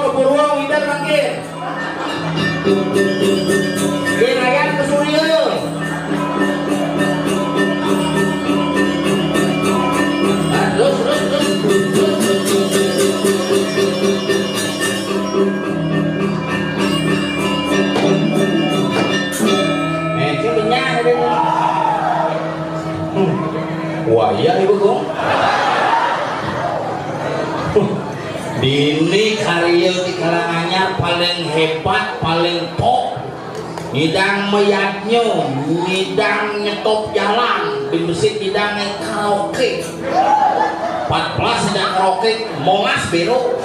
Kepurwa winter makin. Rayan ke Surya. Terus. Wah iya ibu kong. Dini karya di kalangannya paling hebat, paling top. Ngidang meyatnya, ngidang nyetop jalan, di mesin ngidang karaoke. 14 sedang karaoke, Monas Bero.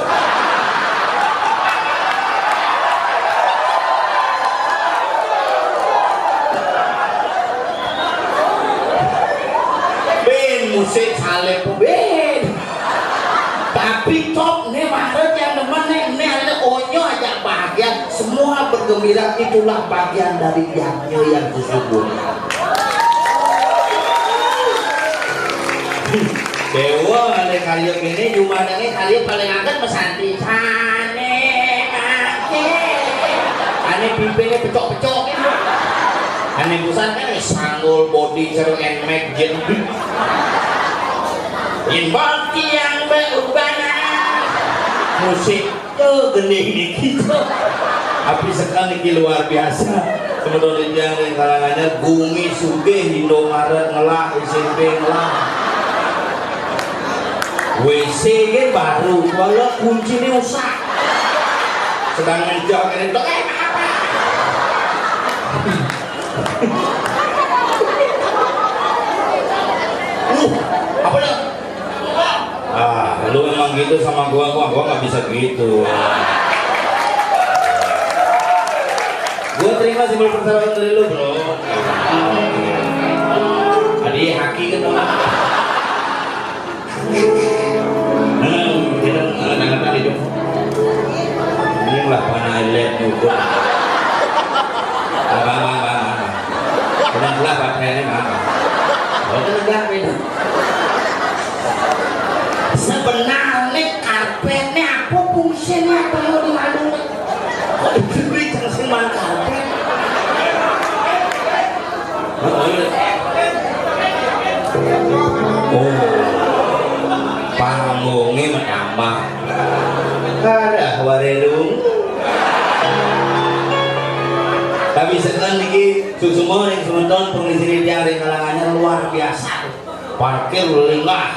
Musik saleh ben tapi top nih Maret yang demen nih ada onyo aja bahagia semua bergembira, itulah bagian dari yaknya yang sesungguhnya. Dewa ada karya ini cuma ini karya paling agak mesanti sane ake ane pimpinnya pecok-pecok ane busan kan sanggul body cereng and make jen involve yang berubana musik gede gitu tapi sekali luar biasa kemudian yang kalangannya Bumi Sugih Indomaret ngelah SMP ngelah WC kan baru walau kunci ini usah sedang ngejok ini apa apa ya? Lu memang gitu sama gua nggak bisa gitu. Gua terima simbol persahabatan dari lu bro. Adi haki kan dong. Kita nangan tadi dong. Ini lah panah lihat juga. Benar baterainya mana? Oh enggak beda. Sebenarnya karpetnya apa fungsinya apa mau dimadu? Kok diberi terus main karpet? Oh, panggungnya menambah. Kada warelung. Tapi sekarang lagi semua yang sementara pengisi dia dari kalangannya luar biasa. Parkir lengah,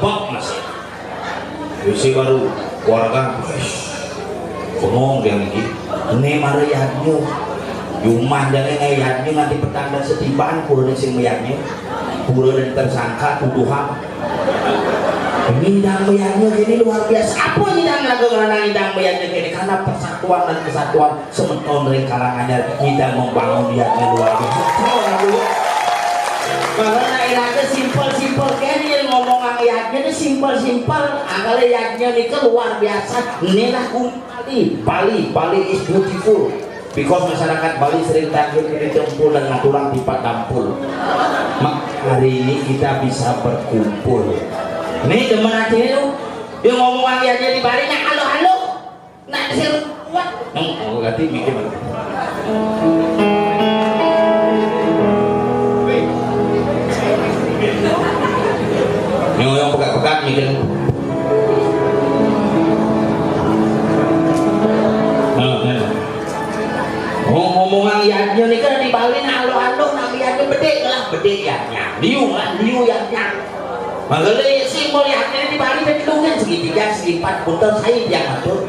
bak masih. Isi baru warga, ngomong dia lagi. Ini mariatnya, cuma jangan ngayatnya nanti petanda setiban pura sing mayatnya, pura dan tersangka tuduhan. Ini hidang mayatnya gini luar biasa. Apa hidang lagu karena hidang mayatnya gini karena persatuan dan kesatuan sementara dari kalangannya hidang membangun niatnya luar biasa. Karena iratnya simpel gini ngomong ayatnya ini simpel. Angkali ayatnya ini luar biasa. Inilah Bali is beautiful. Because masyarakat Bali sering tampil di tempul dan ngatulang di patampul. Hari ini kita bisa berkumpul. Nih teman akhirnya lu dia ngomong ayatnya di Bali nah halo nak disuruh kuat oh ganti mikir yang pekat mikir ngomong ayatnya nih kan di Bali nah halo nah ayatnya bede ayatnya liu ayatnya makanya simbol yaknya di Bali bedulungan segitiga segipat putar saya yang ngatur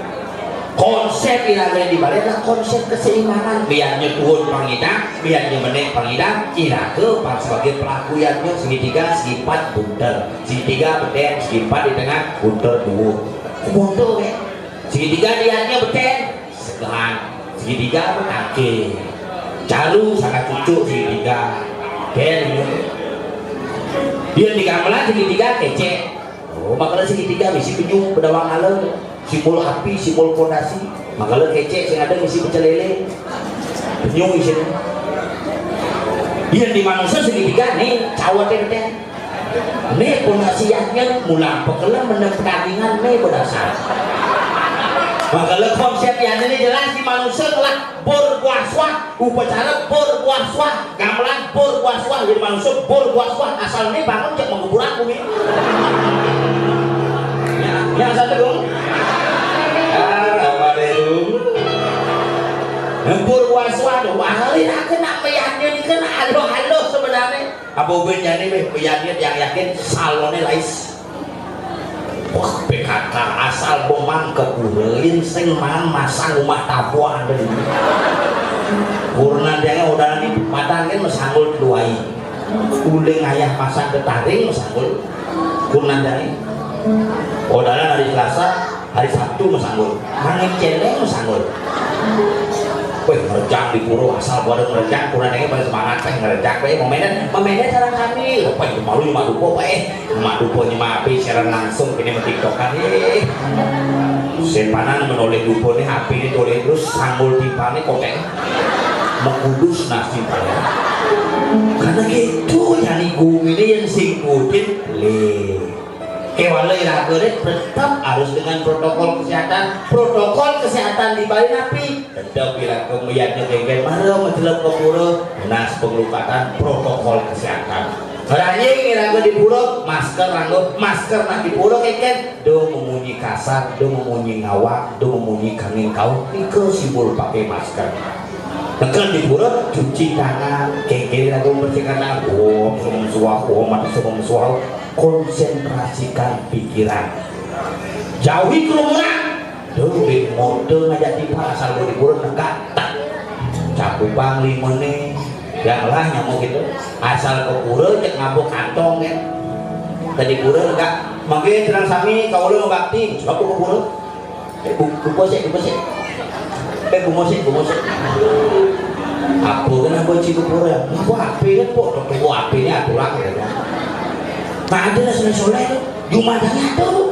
konsep iraga di Bali adalah konsep keseimbangan biarnya turun pangidang biarnya menek pangidang iraga pas sebagai pelaku yaknya segitiga segipat putar segitiga beden segipat di tengah putar dua putar ya segitiga diaknya beden segahan segitiga menake calu sangat cucu segitiga den dia di gamelan segitiga kece oh makanya segitiga misi penyung pedawang halal simbol api simbol fondasi makanya kece yang ada misi pecel lele penyung isinya Yang di manusia segitiga nih cawat teh nih pengasihannya mulang pekelam menang pertandingan nih berdasar. Maka konsep yang ini jelas di manusia telah berbuaswah, upacara berbuaswah, gamelan berbuaswah, jadi manusia berbuaswah asal ini bangun cek menguburan bumi. Yang satu dong. Apa itu? Berbuaswah dong. Ahli nak kena meyannya ini kan halo sebenarnya. Apa ubenya ini meyannya yang yakin salonnya lais. Wah, PKK asal bomang keburein sing man masang rumah tapuan dari kurna dia udah nih matangin mesanggul duai uling ayah masang ketaring mesanggul kurna dari udah hari Selasa hari Sabtu mesanggul mangin celeng mesanggul weh ngerjak di puro asal gua ada ngerjak kurna dia pada semangat ngerjak weh momennya cara kami apa itu malu cuma dupo apa cuma dupo cuma api secara langsung ini metiktokan sepanan menoleh dupo nih api ini toleh terus sanggul tipane kokeng mengudus nasi pada karena gitu yang igu ini yang singkutin kewalai ragerit tetap harus dengan protokol kesehatan di Bali napi tetap bila kemudiannya genggen marah menjelap ke pura nas pengelukatan protokol kesehatan orangnya ngira di pura masker nak di pura keken do memunyi kasar do memunyi ngawak do memunyi kangin kau itu simbol pakai masker tekan di pura cuci tangan keken lagu bersihkan aku semua konsentrasikan pikiran jauhi kerumunan duit mode ngajak tiba asal gue dikurun negak tak cakup bang limone yang lah nyamuk gitu asal ke pura cek ngabuk kantong kan tadi pura enggak makin terang sami kau udah bakti aku ke pura bumosek apa kenapa ciku pura ngapu api kan kok toko api ini aturan gitu kan tak ada lah soleh jumadanya tuh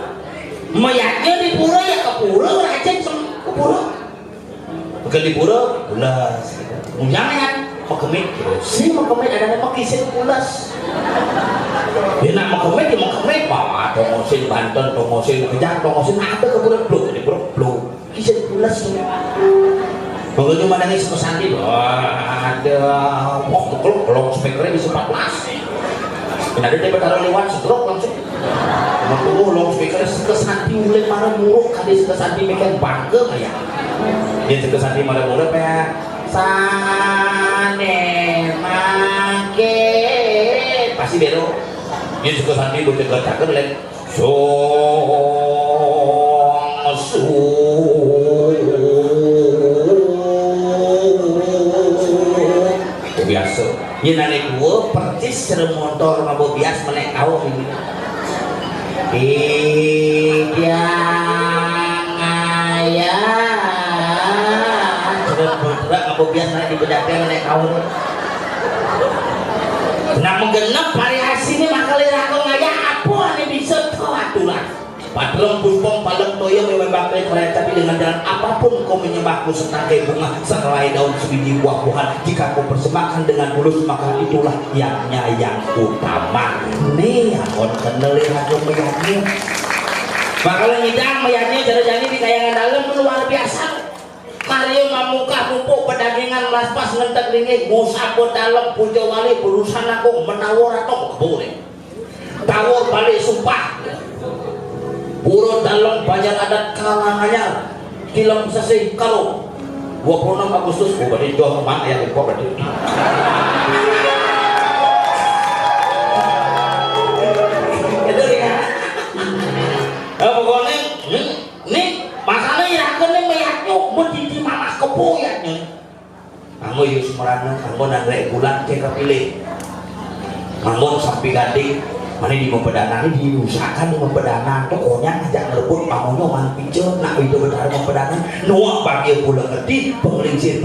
mayatnya di pura ya ke pura rajin ke pura bukan di pura bulas jangan makemit sih makemit ada makisin bulas dia nak makemit dia makemit bawa tomosin Banten tomosin Kejang tomosin ada ke pura blok di pura blok kisin bulas begitu madangnya sepesanti ada kalau speakernya bisa 14 ada dia bertaruh lewat sedrok langsung tunggu long speaker sekesanti mulai marah muruk kali sekesanti mekan bangga ya dia sekesanti marah muruk ya sane make pasti bero dia sekesanti bertegar-tegar lihat biasa ini naik gua percis serem motor mabuk bias menek kau ini ayah serem motor mabuk bias naik di bedaknya menek kau nah menggenap variasi ini maka lirah kau ngayah apa ini bisa kau atulah padrong puspong palem toyo memang tapi dengan jalan apapun kau menyembahku setangkai bunga sehelai daun sebiji buah-buahan jika kau persembahkan dengan tulus maka itulah yang utama nih akon kenali aku meyaknya bakal ngidang meyaknya jari-jari di kayangan dalam luar biasa Mario mamukah pupuk pedagangan laspas ngentek ringin musabot dalam puja wali berusaha aku menawar atau boleh tawar balik sumpah pura dalam banyak adat kalangannya kilam sesi kalau 26 Agustus oh berarti jual kemana yang impor berarti itu ya pokoknya nih masalahnya ya kena meyaknya berdiri mamas kepoyaknya kamu yus merana kamu nangrek bulan cek pilih kamu sampai gading mana di mempedanan ini diusahakan di mempedanan pokoknya ngajak ngerebut pamunya man pincel nak itu berdarah mempedanan nuak bagi pula ngerti pengelincir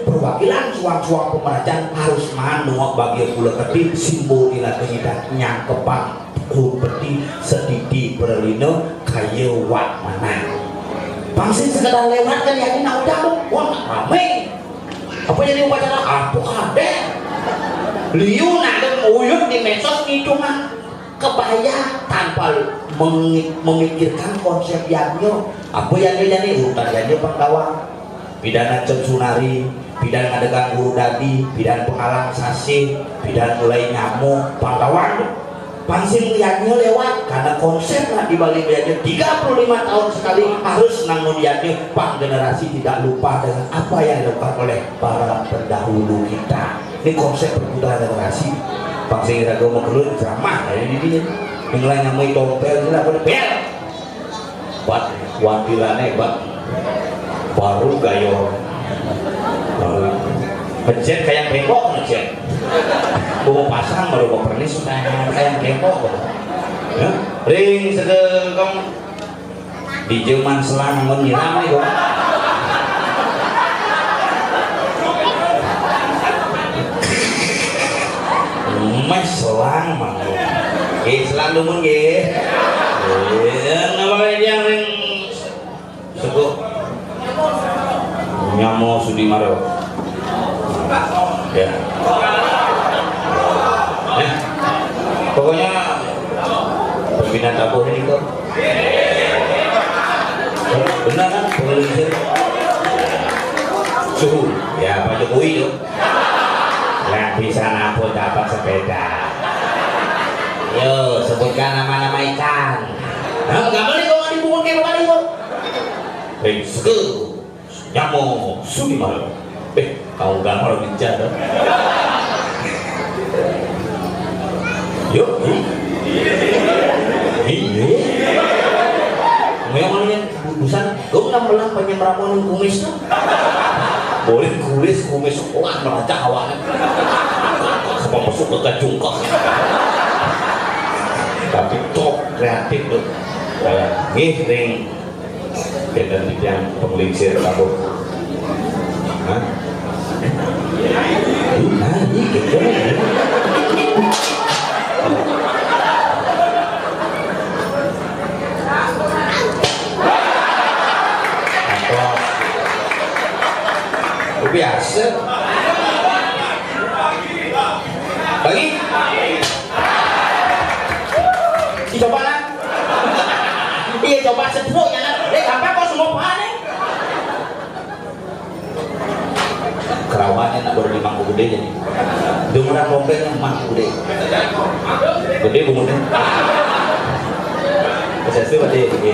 perwakilan suang-suang pemerajaan harus man nuak bagi pula ngerti simbol ilah kenyidak nyangkepang rupeti sedidi berlino kayu wak mana pangsin sekedar lewat kan yakin nak udah wah rame apa jadi upacara apa ada Liu nak uyut di medsos itu mah kebayang tanpa memikirkan konsep Yanyo. Apa yang jadi urutan Yanyo Panggawang, pidana Cemsunari, pidana adegan guru dadi, pidana penghalang sasi, pidana mulai nyamuk Panggawang. Pansing Yanyo lewat karena konsep lah di balik Yanyo 35 tahun sekali harus nangun Yanyo. Pak generasi tidak lupa dengan apa yang dilakukan oleh para pendahulu kita. Ini konsep perputaran generasi. Pansing ragu mau keluar ceramah dari ini. Mengelai nyamuk tompel ini apa bel. Buat wakilannya buat baru gayo. Pencet kayak tembok pencet. Mau pasang baru mau pernis kayak tembok. Ya, ring sedekong di zaman selang menyiram nih kok. Mas selang mah. Selang dumun ge. Nama yang ring sebut nyamo Sudimaro. Ya. Pokoknya pembinaan dapur ini kok benar kan pengelisir suhu ya Pak Jokowi tuh nggak bisa nampung dapat sepeda. Yo sebutkan nama-nama ikan. Nah nggak boleh kok dibuang kayak kali kok. Rizky Nyamo Sudimaro. Kau nggak mau bicara. Yuk, iya. Memangnya busan, kau nggak pernah penyemraman kumis tuh? Boleh kumis sekolah meraca awalnya. Sebab masuk ke kacungkok. Tapi top kreatif tuh. Kayak ring dan yang pengelisir kabur. Hah? Nah, ini gitu. Biasa. Lagi? Dicoba lah. Iya coba sepuhnya lah. Apa kok semua panen? Kerawannya nak baru di mangkuk gede jadi. Dengeran mobilnya mangkuk gede. Gede bumbunya. Saya sih gede.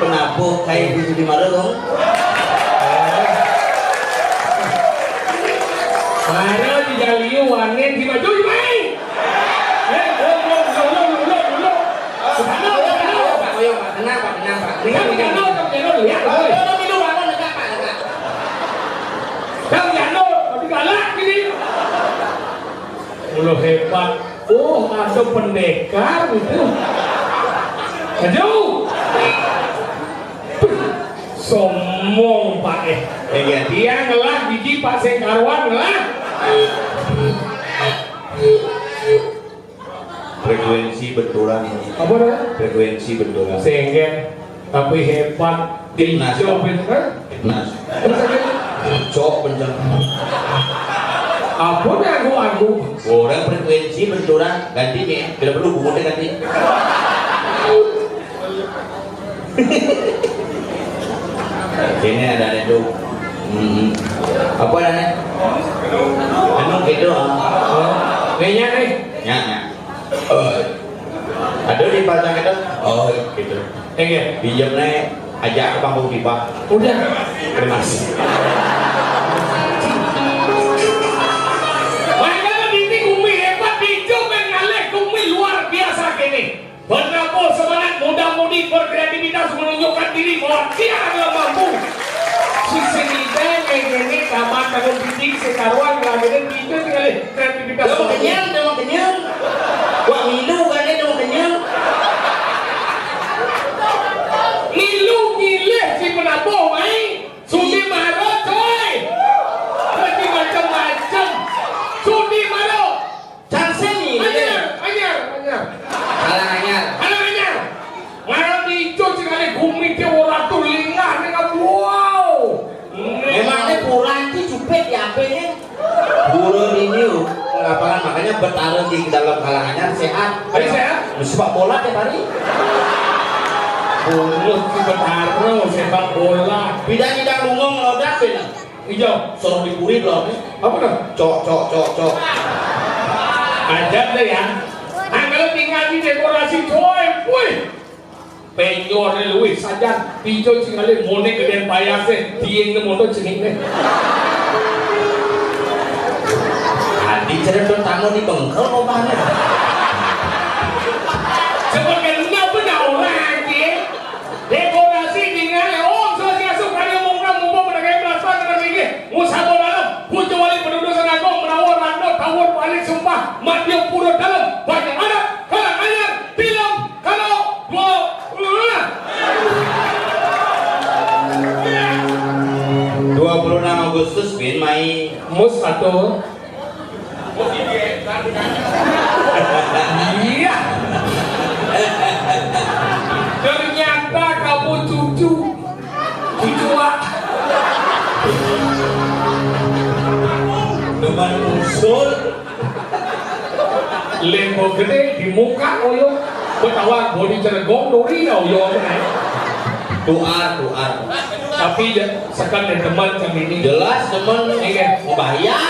penabuh kayak di mana dong? Mana di Jaliu wanen di maju di main. Mulu hebat. Oh, ada pendekar itu. Aduh. Sombong Pak dia ngelah biji Pak Sengkarwan ngelah. Frekuensi benturan. Apa dah? Frekuensi benturan. Sehingga tapi hebat dicoba Nas. Cok bencang. apa dah aku Orang frekuensi benturan ganti nih. Tidak perlu bukunya ganti. Ini ada itu. Apa ada? Anu gitu. kayaknya nih Ya. Ada di pasang itu. Oh, gitu. Pinjamnya ajak ke Bang Pipa. udah Terima kasih. makanya ini kumi hebat dicoba ngalih kumi luar biasa kini bernapo semangat muda-mudi berkreativitas menunjukkan diri bahwa dia adalah mampu sisi kita ini tamat tahun bidik sekaruan ngelakuin itu tinggal kreativitas Demang kenyang. Wah, minum kan ini demang kenyang. ngilu ngilih si penabuh main sudi marah coy lagi macam-macam sudi marah Chance nih. anyar Halangannya. marah diijo sekali bumi dia orang tuh lingah dengan wow Memangnya pulang itu cupet ya apa ini? Burung ini lapangan makanya bertaruh di dalam halangannya sehat. Hari sehat? Sepak bola tiap hari. Bulus si bertaruh sepak bola Bidang lungong ngelodak beda. hijau Sorong dipuri belum? apa dah Cok. ajar deh ya kalau tinggal di dekorasi coy wih penyor ni luwih saja pijo sekali monek kemudian payasnya tieng ke motor cening deh Adi cerita tamu di bengkel ngomongnya. sebagai enggak benar orang aja dekorasi tinggal oh selesai asuh kali ngomong mumpung menagai belasan dengan tinggi musabon dalam pucuk wali penduduk senagong menawar rando tawar balik sumpah mati pura dalam banyak anak kalang anyar film kalau dua 26 Agustus bin Mai mus satu iya ternyata kamu cucu depan usul lembo gede di muka oyo betawa bodi Cilegon dori oyo tuar tapi sekarang dan teman yang ini jelas teman ingin bayar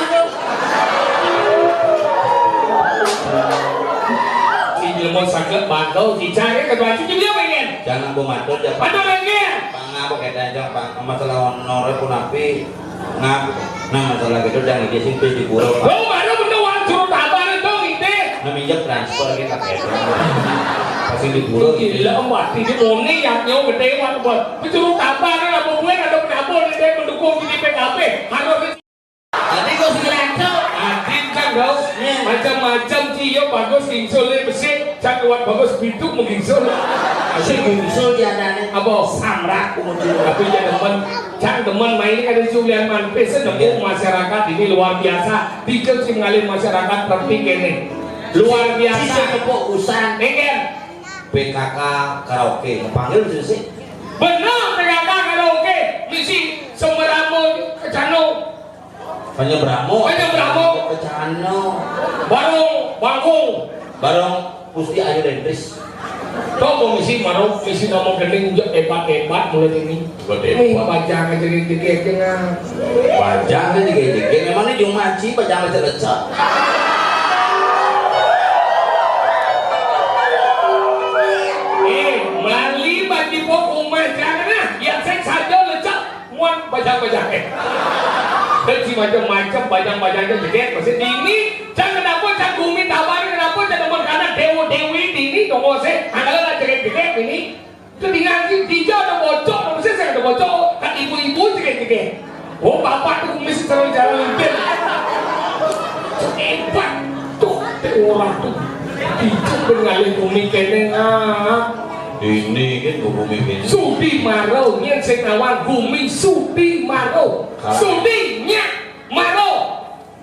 si ilmu sakit bangkau si cahaya kedua si dia pengen jangan bumatur ya ada lagi ngapa kayak aja Pak masalah honor pun api ngap nah masalah gitu jangan dia simpel di pura Pak oh baru beneran suruh tabah itu gitu namanya transfer kita kayak pasti di pura gila mati di moni yang nyawa gede buat pencuru tabah kan apa gue ada penabur ini mendukung di PKP harus tadi kau silakan adin kan kau macam-macam cio bagus ingsul besi cak kuat bagus pintu mengingsul si gungsul dia ada apa samrak kemudian tapi ya teman main ini ada Julian Manpes nemu masyarakat ini luar biasa dijel sih mengalir masyarakat penting ini luar biasa si kepok usan pengen PKK karaoke panggil sih benar PKK karaoke misi Semberamo Kecano Penyebramo Kecano Barong Pusti Ayu Dendris Kau misi marok misi ngomong kening epat mulai ini pajang aja dikit pajang aja dikit memang ini Jumaci pajang aja lecak melalui bagi pok umat bajang-bajang. Kecil macam-macam bajang-bajangnya jeget masih dini. Jangan kenapa jangan bumi tabari kenapa jangan nomor kanan dewa-dewi dini nomor saya. Anda jeget-jeget ini. Ketinggalan tiga ada bocor, nomor saya ada bocor. Kan ibu-ibu jeget-jeget. Oh bapak tuh mesti terus jalan lebih. Hebat tuh orang tuh. Itu pengalih bumi kene ini kan bumi kene Sudi Maro nyen sing awal bumi Sudi Maro Sudi nyak Maro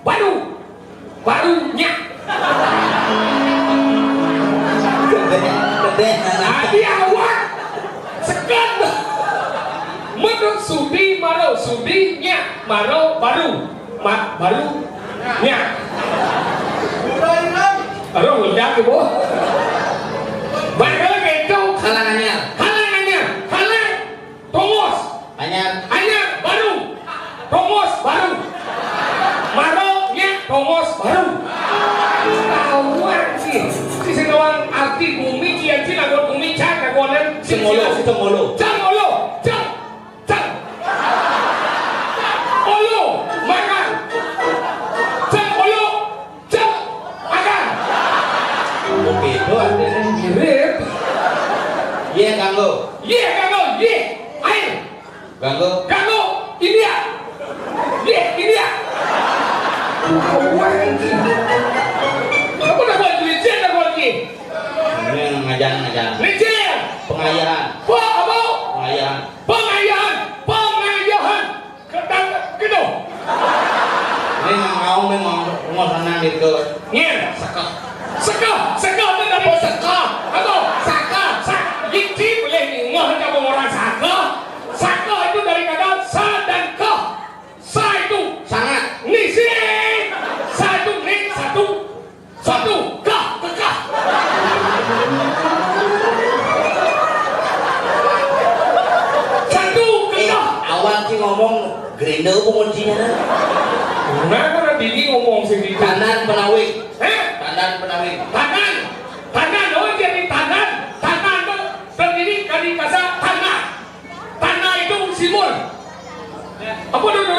baru nyak gede di awal sekat menurut Sudi Maro Sudi nyak Maro baru nyak Aduh, udah ke bawah. Bakal gitu. halangannya Halang. Tongos. Anyar, baru. Tongos, baru. Maro, nya, tongos, baru. Tahuan sih. Si senawang arti bumi, kianci lagu bumi, cak, laguanan. Cengolo. Olo, makan. Oke, itu artinya Mirip. iya ganggu Air. ganggu India. Kamu dah buat licin dah buat ni. ini ngajar Licin. pengayaran Apa? pengayaran Pengayahan. Kedang kedo. ini mau senang gitu Nyen. Seka tu dah buat seka. Atau saka. Gigi boleh ngah macam orang saka. Saka itu dari kata sa dan ka. Sa itu sangat ni si. Sa itu ni satu ka. Satu ka. awal sih ngomong gerenda apa kuncinya Nah, kan Didi ngomong sendiri. kanan penawik Tangan, oh jadi tangan tu terdiri dari kata tanah itu simbol. Apa dulu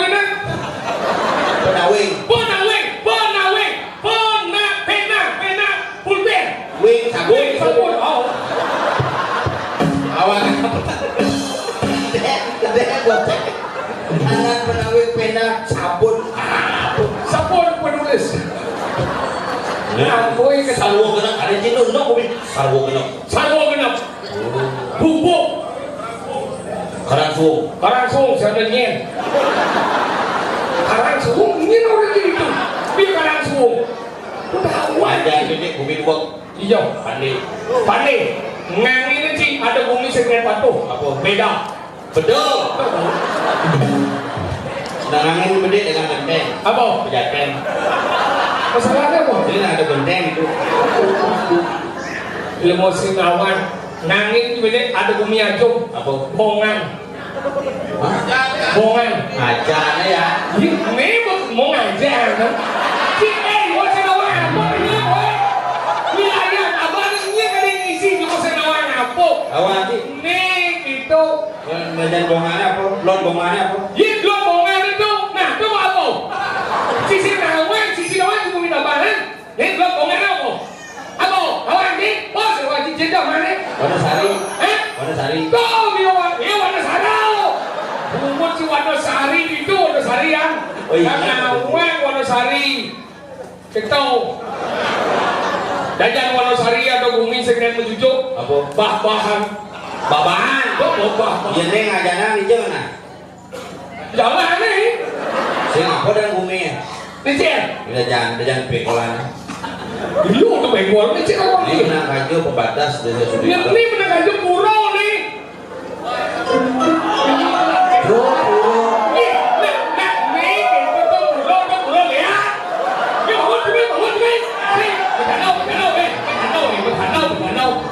penawik pena, pulpen, wing sabun oh, awal gede buat kanan penawik pena sabun penulis. Nah, koi ke sarwo genap ada jenuh no kopi sarwo genap bubuk, karang suung saya nyen. Karang suung, nyen orang gitu. Biar karang suung. Udah wajah ini bumi dua Iya, pandai ngang ini sih ada bumi segmen patuh. Apa? Beda. betul angin gede dengan benteng Apa? pejaten Masalahnya apa? ini ada benteng itu Ilmu sinawan. Nangin gede ada bumi ajuk. apa Bongan. acaranya ya Ini mau ngajar kan? Ilmu sinawan apa ini? Wilayah apa ini kan isi ilmu sinawan apa? awal sih Nih itu. dan bongannya apa lon bongannya apa Dua bongan itu. Nah, itu apa? Sisi lawan cuma minta barang. Dua bongan apa? Apa? Kawan ni, bos wajib jeda mana? Wanasari Tahu dia Wanasari. Umur si Wanasari itu Wanasari yang. Oh iya. Wanasari. Kita Dajan Wanasari ada bumi segera menjujuk. apa Bahan. iya nih ngajaran di mana Jangan nih. sih apa dan bumi ya Licin. jangan pekolan Dulu tuh bengkol licin orang ini ni. nak kaju pembatas desa Yang Sudirman ni menanggajuk pura ni.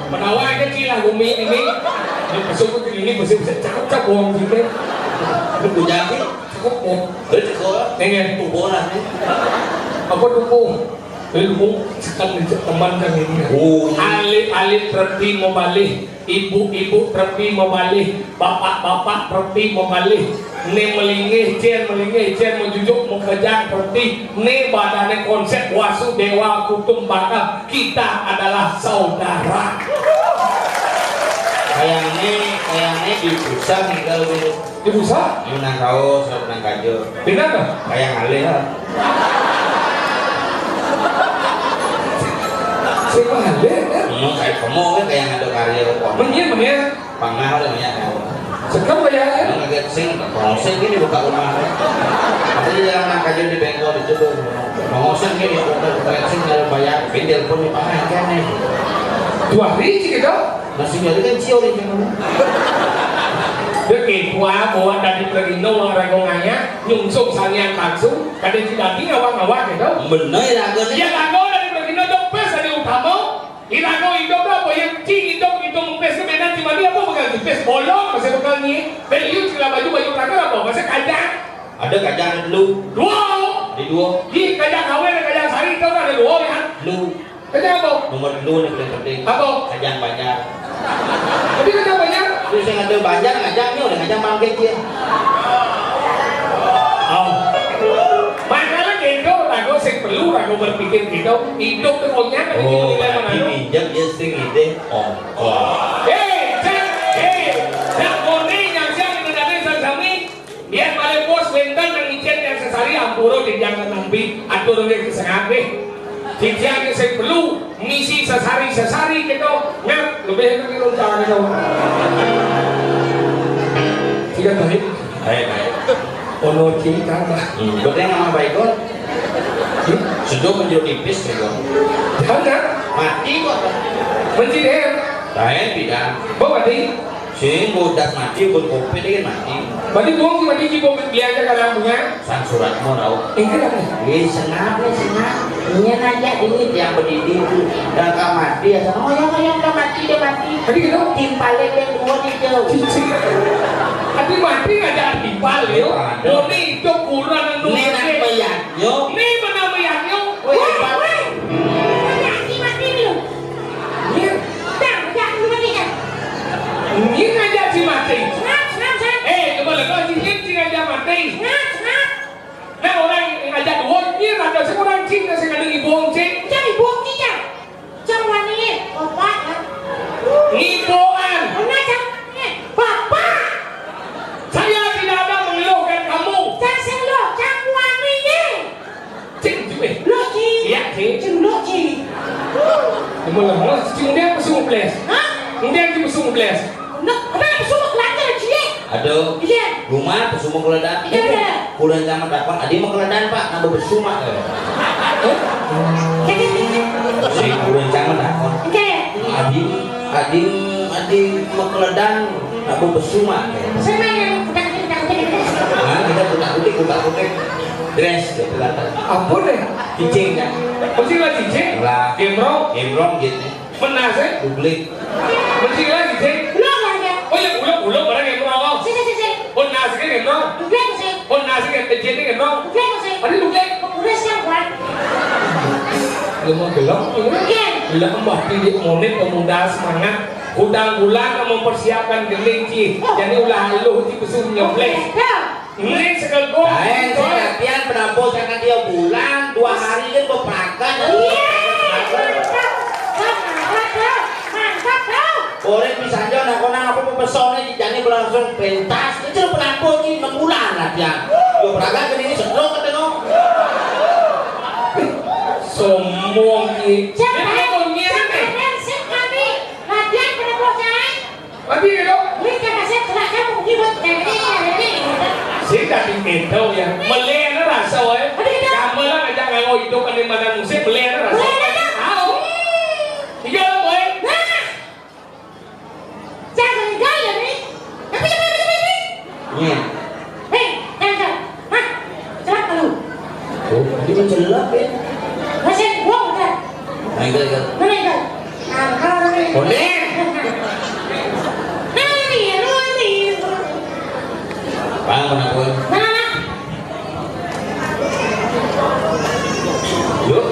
Menawai kecil lah bumi ini. Masuk ke ini mesti bisa cakap orang sini. Buku jadi Cukup mau. berarti kau Dengan buku lah nih apa dukung? Ilmu sekali teman kan ini. Alif terpi membalik, ibu-ibu terpi membalik, bapak-bapak terpi membalik. ne melingih jen menjujuk mengejar berarti ne badannya konsep Wasudewa Kutumbaka, kita adalah saudara. Kayaknya di pusat nih kalau Di pusat? menang kaos, menang kajo. Benar kan? Kayak halih lah. Siapa ada? Kayak kamu kan kayak ada karya kok. Menye. Pangah ada banyak. Sekarang banyak ya? Agak sing, ngoseng gini buka rumah. Tapi jangan menang kajo di bengkel itu tuh. Ngoseng gini buka sing kalau bayar, bendel pun di pangah kan nih. 2 hari sih gitu. Masih jadi kan cium nih kamu. Dia kekuat bahwa dari Perino orang ragonganya nyungsung salian langsung kadang tidak ngawak gitu. Bener lagu nih. Ya lagu dari Perino dompes ada utama. Ilago hidup apa yang cing hidup itu mumpes kebenan cuma dia apa bakal dipes bolong masih bakal nih. Beliau sila baju lagu apa masih kajang. Ada kajang dulu. Dua. Di dua. Di kajang kawin kajang sari itu ada 2 ya. Lu. Kajang apa? Nomor 2 nih paling penting. Apa? Kajang banyak. Tapi kajang banyak. Terus yang ada banyak ngajangnya udah ngajang bangkit dia. Oh. Makanya gitu lagu sing perlu lagu berpikir gitu hidup tuh pokoknya kan Oh, nilai mana berarti minjem dia sering ide. Oh. Cak moni yang siang mendadak sesami biar balik bos bentang dan icet yang sesari ampuro di jangan nampi atur yang kesengape Cincang yang saya perlu misi sesari gitu ngap lebih enak kita ucapkan gitu tidak baik ono cinta lah Betul yang nama baik kok. Sudah menjadi tipis kok. jangan Mati kok. mencider Saya tidak. bawa mati Si bodas mati pun kopi dia kan mati. berarti buang si mati cipo beliaja kalau punya Sang suratmu tahu. kenapa Senang. Ini aja ini yang berdiri itu. Dan kau mati ya. Oh yang udah mati dia mati. tadi gitu Timpalnya yang 2 itu. tapi mati aja dipal yo ini itu kurang nunggu Ini nak bayar. Yo. ini mana bayarnya Weh, ini ngajak si mati coba kau si ngajak mati nah orang yang ngajak dua ini ada seorang cing yang ada ibu cing ibuan saya tidak ada mengeluhkan kamu cing juga iya cing Kemudian dia pesung belas. Kemudian dia pesung belas. Aduh. Rumah pesuma keledan. Kulen zaman dapat adi mau keledan Pak, nambah pesuma. Si kulen zaman dapat. Adi mau keledan nambah pesuma. Nah, kita kutak-kutik dress gitu lah. Ampun deh. Cicing kan. Mesti lah cicing. Lah. Gemrong gitu. Menang sih. Publik. Mesti lah cicing. Oh ya ulang barang gemrong kau. Oh nasi kan gemrong. Oh nasi kan cicing gemrong. Ada luglek. Lemah gelap. Bila mbah pilih monet pemuda semangat. Hudang bulan mempersiapkan gelinci. Jadi ulah lu di pesum nyeblek. Ini sekali gua. Latihan penampung karena dia bulan 2 hari kan berperakan. Orang bisa aja nak apa pesona jadi berlangsung pentas. Itu penampung ini 6 bulan latihan. Yo perakan ini sedang ketemu. Semua ini. Ini punya nih. Mati ya dok. Saya dah tinggal tahu ya. Melena rasa weh. Kamu lah ngajak nganggo hidup kan di mana musik melena rasa. Tahu? Tiga weh. Iya. Oh, ini menjelak ya. Enggak. Boleh. Bang, kenapa? Yuk.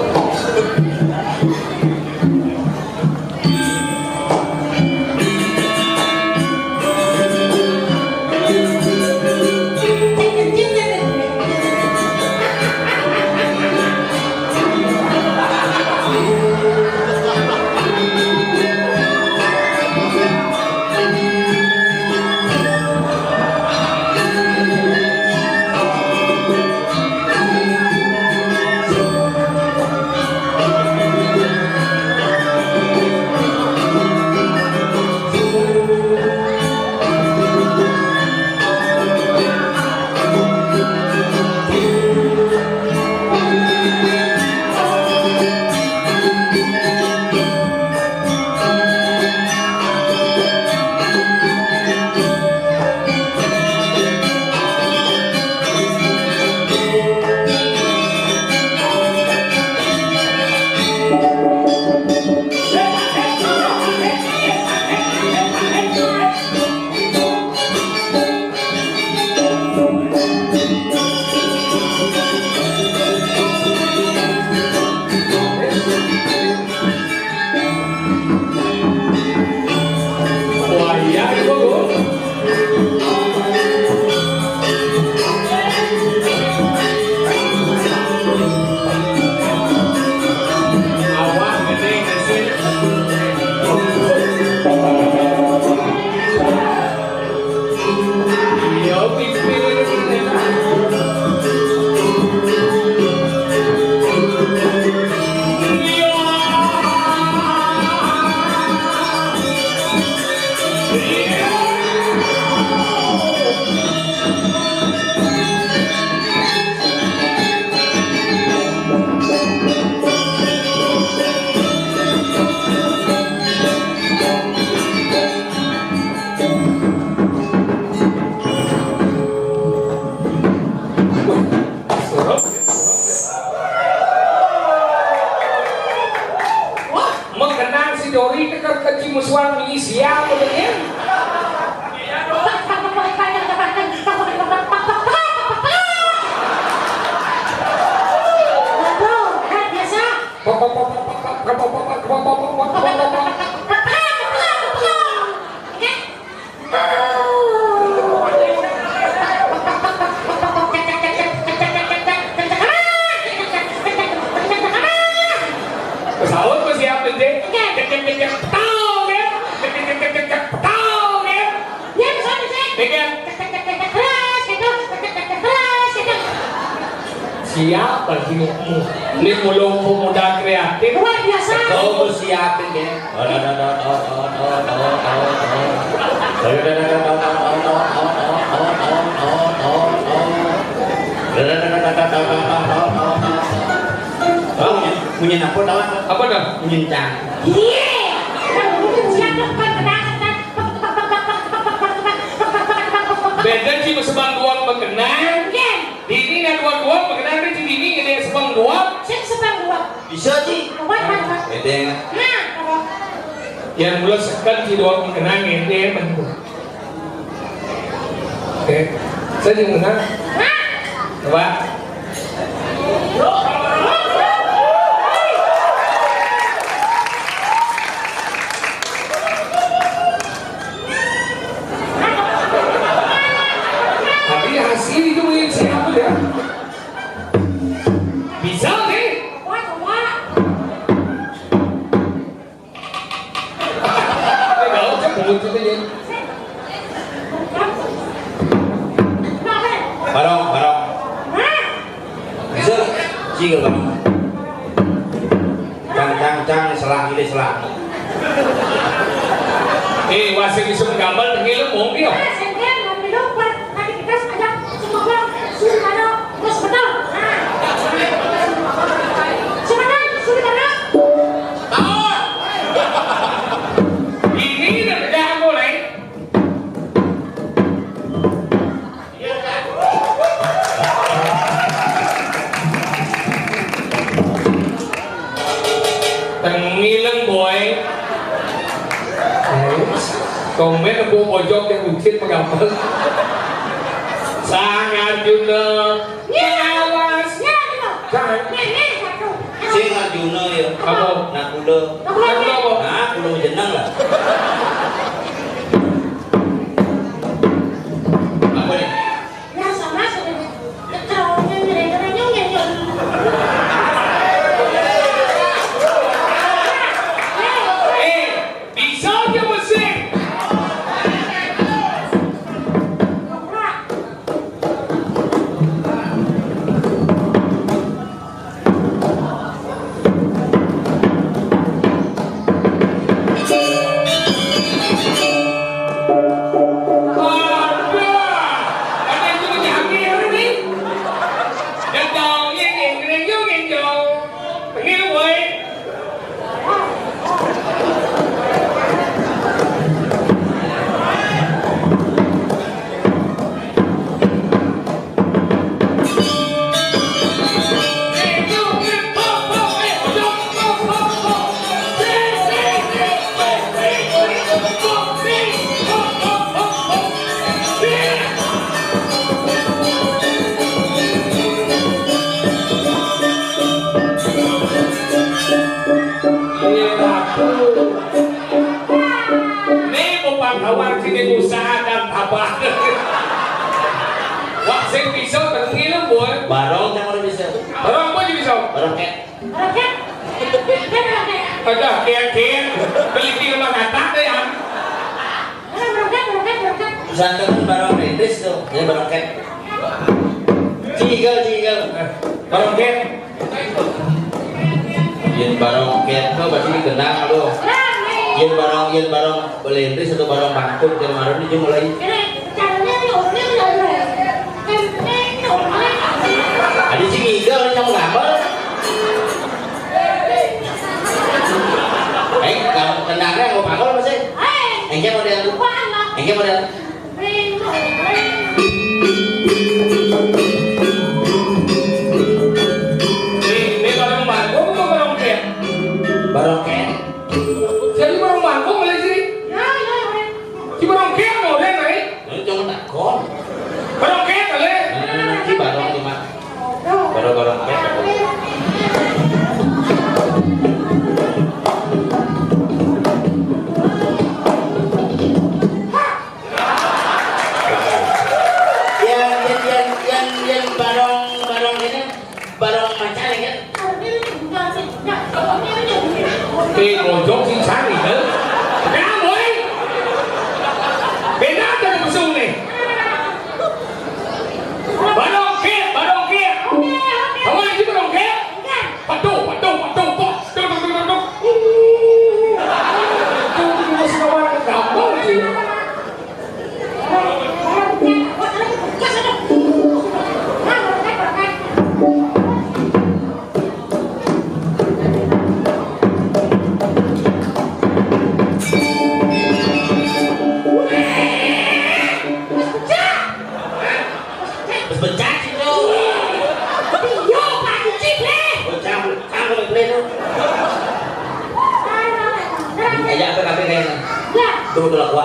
jori tekar kecil musuhan ini siapa ya? Pesawat ko siap nanti. Tahu ya? Tahu ya? Ya, bisa bisa. Dengan Keras gitu, keras gitu. siapa sih? Ini mulung pemuda kreatif. Luar biasa. Kau siapin ya. Punya apa tahu? Apa dah? Punya cang. Iya. Kamu mungkin siap depan tenang. Beda sih sebang duang berkenan. Iya. Ini dan duang berkenan di sini ini sebang duang. Saya sebang dua. Bisa sih. Awak mana? Bedeng. Nah, kalau Yang mulai sekan si duang berkenan ini menurut. Oke, saya juga menang. Coba. Tapi hasil itu mungkin siapa ya? Bisa nih. awak. Tidak usah muncul aja. Barong. Bisa. Jika kamu. Cang selang ini selang. Wasit bisa menggambar dengan ilmu dia. Ini dah kerjaan mulai. Tengileng boy. Komen aku pojok yang mungkin menggambar. Sangat juga. Awas. Sing Arjuna ya. Apa? Nak kuda. Apa? Nah, kuda jenang lah. Apa nih? Bisa dia musik. Kawan sini usaha dan tabah. Wah, saya bisa tengil boy. Barong yang mana bisa? Orang apa bisa? Barong ket. Ada kian beli di rumah kata deh ya. Santan barong Inggris tuh, ini barong ket. Cigel. Barang ket. Yen barong ket tuh pasti dikenal lo. Yen barong boleh Inggris atau barong bangkut yang kemarin ini mulai. Ada si ngigel ini sama gambar. Kalau kendangnya mau pangkol masih? Engke model. Ini barang bangkut atau barang ket? Barong ket. Saya Bojong sing cari kan? Kenapa boy? Beda ada musuh nih. Barongke. Kamu lagi barongke? Patuh. Itu masih kawan kamu sih. Tunggu dulu aku.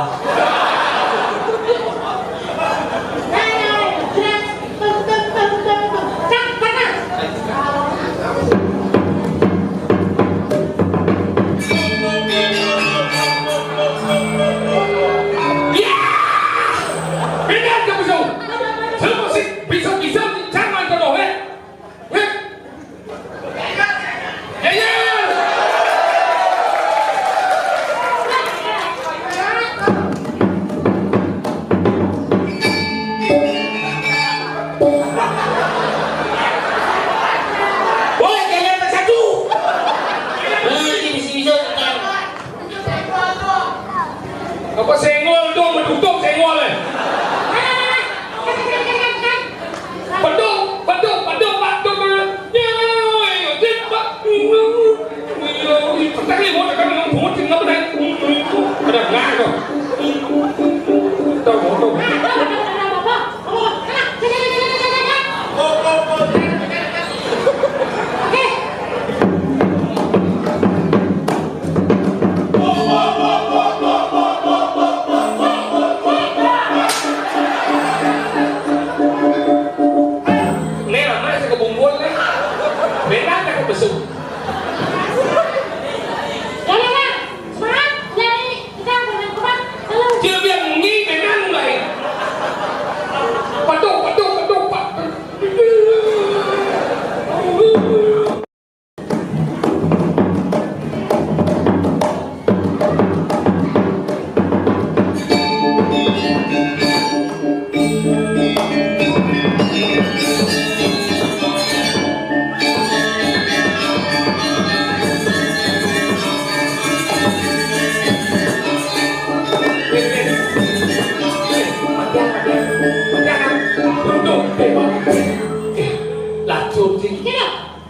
Apa senggol dong, mendutung senggol eh. Bedung, tak boleh mau tekan ngomong tinggal benar. Ada nggak kok? Tahu.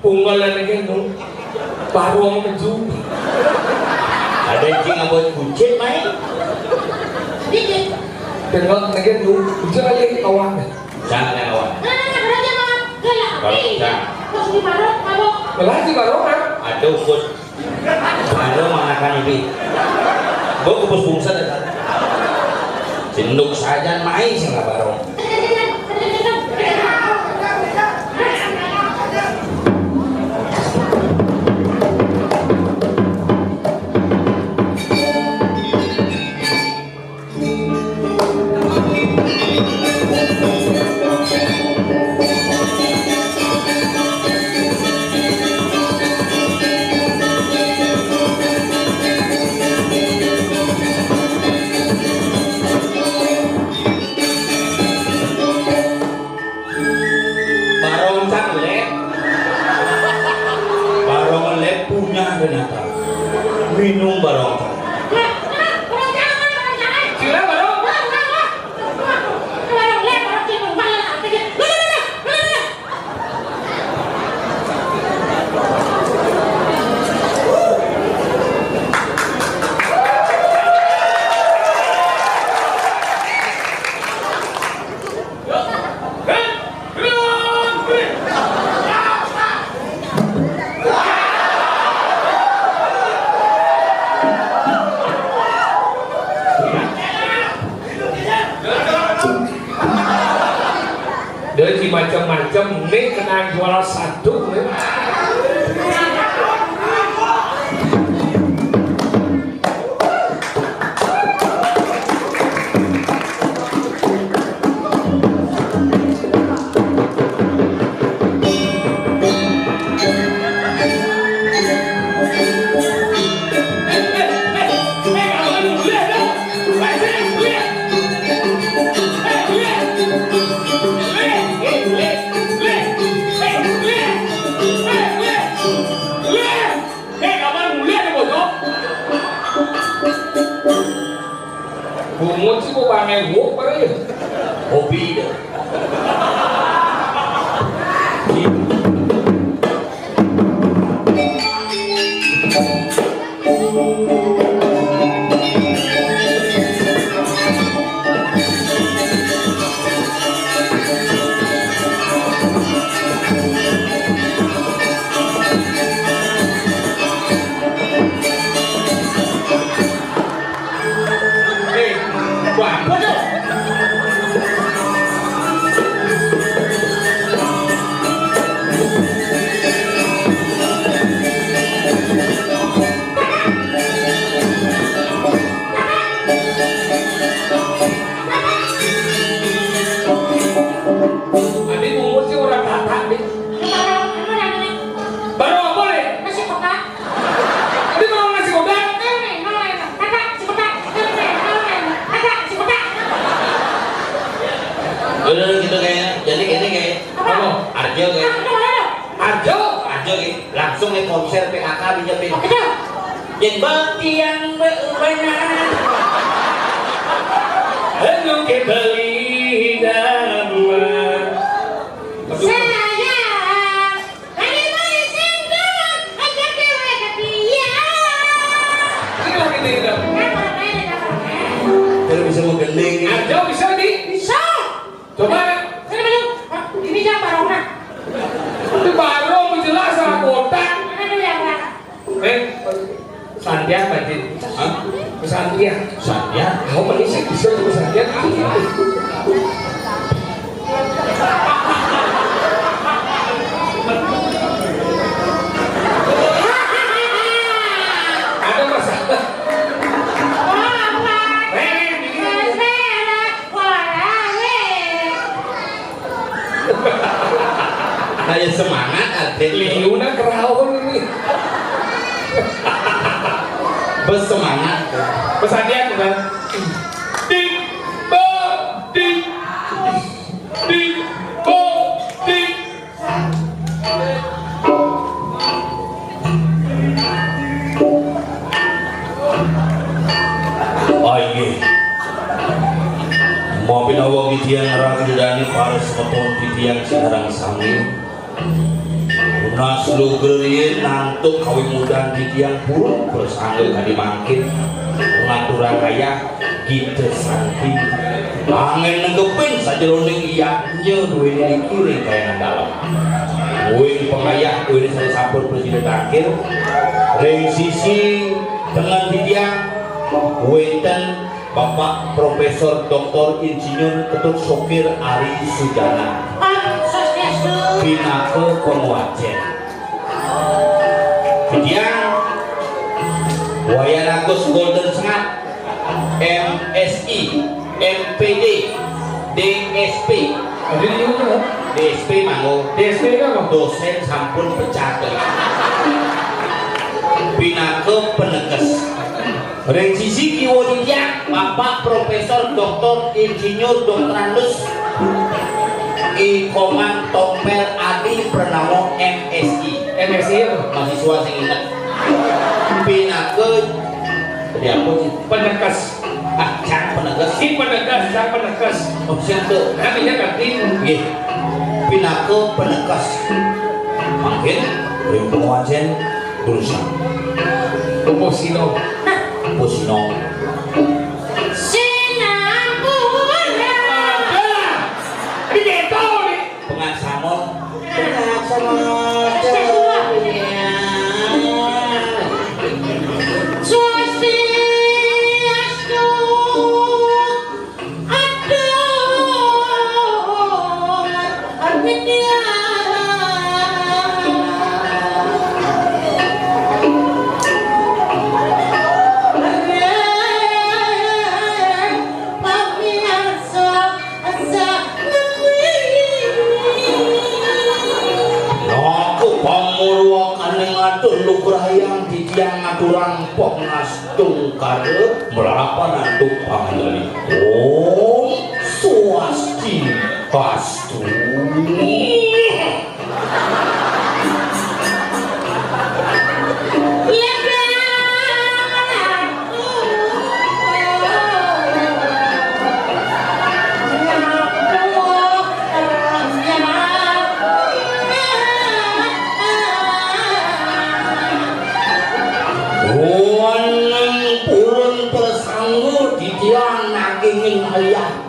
Punggalan lagi nung baruang keju. Ada yang tinggal buat kucing main. Tengok lagi nung kucing aja kawan. Jangan kawan. Melati barong kan? Aduh pun. Baru manakan ini. Gue kupus bungsa datang. Cenduk saja main sih nggak barong. Minum barong. Sila barong. Dari macam-macam nih kena juara satu nih. Bungut sih gua panen gua pare. Hobi deh. Wah, bodoh. Adik umur sih orang kakak nih. Baru apa boleh? Nasi kotak. Adik mau nasi kotak? Kakak, si kotak. Kakak, si kotak. Udah gitu kayaknya. Jadi ini kayak Apa? Arjo kayak. Arjo. Arjo kayak langsung nih konser PKK dijepin. Oke, dong. Yang bakti yang benar. Halo kembali damai. Sayang, lagi main sendok, ajak dewe ke dia. Ini lagi nih dong. Kalau bisa mau gending. Arjo bisa di? Bisa. Coba. Sini maju. Ini jam barona. Itu baru menjelas sama kotak. Mana dulu yang mana? Sandian tadi. Hah? Sandian. Saya Kau manusia bisa tuh Sandian. Ada masalah. kayak semangat ada Liuna kerawon ini. bersemangat. Pesandian bukan? Ding bo ding ding bo ding. Oh iya. Mau pinawa kitiang ragu dani paras motor kitiang sekarang sami. Unas lu gerin nantuk kawin mudan kitiang pun terus anggil kadi mangkin. Ngaturang kaya kita santi. Angin nenggepin saja roning iyanya duwini dikiring kaya dalam. Wing pengayah duwini saya sampur presiden akhir. Ring sisi dengan kitiang Weten Bapak Profesor Dr. Insinyur Ketut Sopir Ari Sujana Pinake Konwajen Kemudian Wayan Agus Golden Sengat MSI MPD DSP Ada di mana? DSP manggo DSP apa? dosen sampun pecah Pinake Penekes Ring sisi kiwo dia Bapak Profesor Dr. Insinyur Dr. Andus Ikoman Tompel Adi Pranamo MSI MSI apa? mahasiswa sing inget Pinake tadi apa sih? Penekes. Cang penegas Si penegas, sang penegas. opsi itu Namanya ganti. Nggih. Pinake penegas mungkin Ring penguajen Dulsa Komposino. Posino Ini gitu nih. pengasamon lugrayang di tiang aturang poknas tungkare melapan antuk panggeli om swasti pastu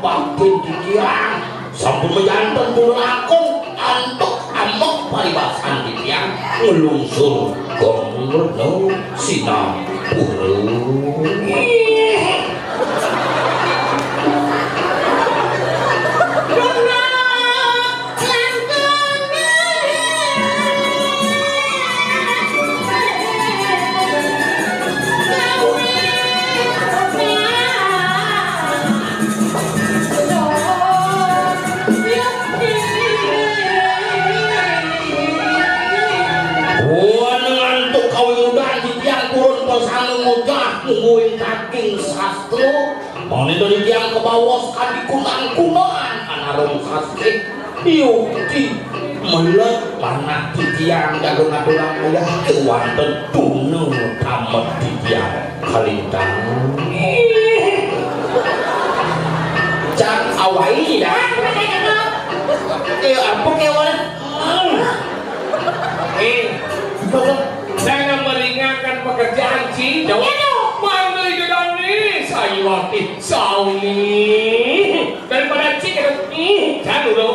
batin dikiang sampun menjantan dulu lakon antuk amok paribasan dikiang ngelungsur gomurno Sinapura. Nungguin kaking sastro mana dari yang kebawas kadi kunang-kunangan anarong sastri yukti melet panak titiang jagung-jagung ayah kewanten tunu tamat titiang kalintang cak awai dah apa kewan saya meringankan pekerjaan si jawab mana itu Dani Sayiwati Sauni daripada cik jangan dulu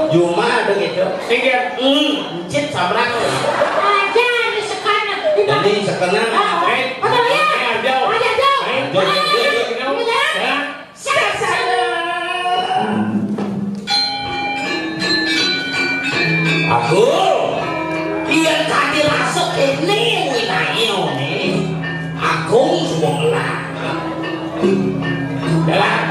Juma ada gitu sehingga cik sabrang Aja di sekarang. jadi sekarang aku iya tadi masuk ini wilayah ini aku semua lah jalan